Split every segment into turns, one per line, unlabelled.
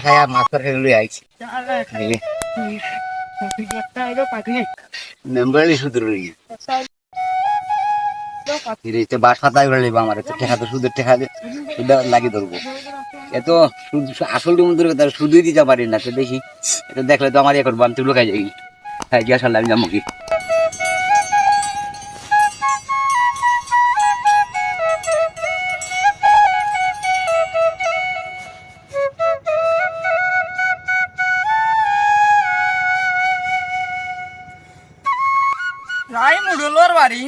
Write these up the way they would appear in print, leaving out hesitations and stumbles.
খায়া মাছ তরকারি লই আইছি মেম্বারলি শুধু রই তো বাস ফাতাই করে লিবা আমার তো টেকা তো সুদের টেকা সুদ লাগি ধরবো এত আসল মন্দির কথা শুধুই দিতে পারি না তো দেখি এটা দেখলে তো আমার এখন বাম তুই লুকাই যাই হ্যাঁ গিয়া সাল্লাহ আমি যাবো কি
রাই মুডুলোর বাড়ি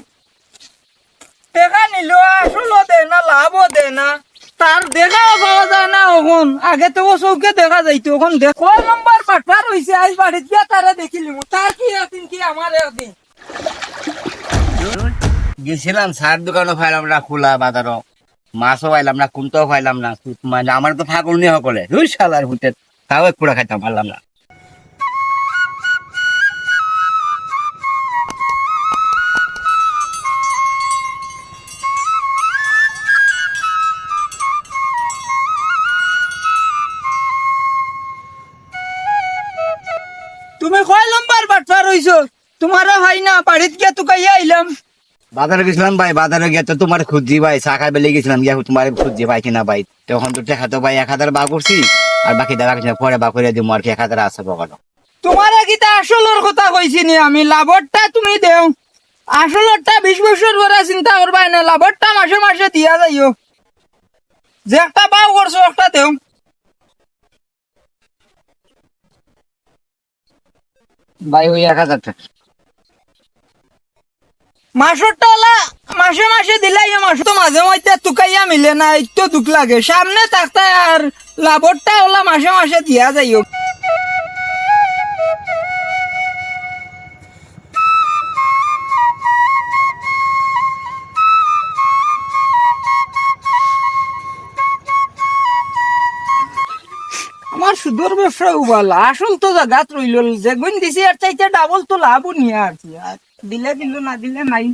টেকা নিল আসলও দে না লাভও দে না তার দেখাও পাওয়া যায় না এখন আগে তো ও চৌকে দেখা যাইতো এখন দেখো নম্বর পাঠার হয়েছে আজ বাড়িত গিয়া তারা দেখিলি তার কি একদিন কি আমার একদিন
গেছিলাম সার দোকানও পাইলাম না খোলা বাজারও মাছও পাইলাম না কুমতাও পাইলাম না মানে আমার তো ফাঁকল নিয়ে সকলে দুই সালার ভূতের তাও এক পুরা খাইতাম পারলাম না
তুমি কয় নম্বর পাঠার হইছো তোমারও হয় না বাড়িত গিয়া তুকাইয়া আইলাম
বাজারে গেছিলাম ভাই বাজারে গিয়ে তো তোমার খুঁজি ভাই চা খাই বেলে গেছিলাম গিয়া তোমার খুঁজি ভাই কিনা ভাই তখন তো টাকা তো ভাই 1,000 বা করছি আর বাকি দেখা গেছে পরে বা করে দিব আর কি 1,000 আছে পকেট
তোমার কিতা আসলের কথা কইছি নি আমি লাভরটা তুমি দেও আসলেরটা 20 বছর ধরে চিন্তা করবা না লাভরটা মাসে মাসে দিয়া যাইও যে একটা পাও করছো একটা দেও
ভাই ওই 1,000 টাকা
মাসরটা হলা মাসে মাসে দিলাই মাস তো মাঝে মধ্যে তুকাইয়া মিলে না একটু দুঃখ লাগে সামনে থাকতে আর লাভরটা হলা মাসে মাসে দিয়া যাইও আমার সুদূর ব্যবসা উবাল আসল তো জায়গাত রইল যে গুণ দিছি আর চাইতে ডাবল তো লাভও নিয়ে আসছি আর দিলে দিল না দিলে নাই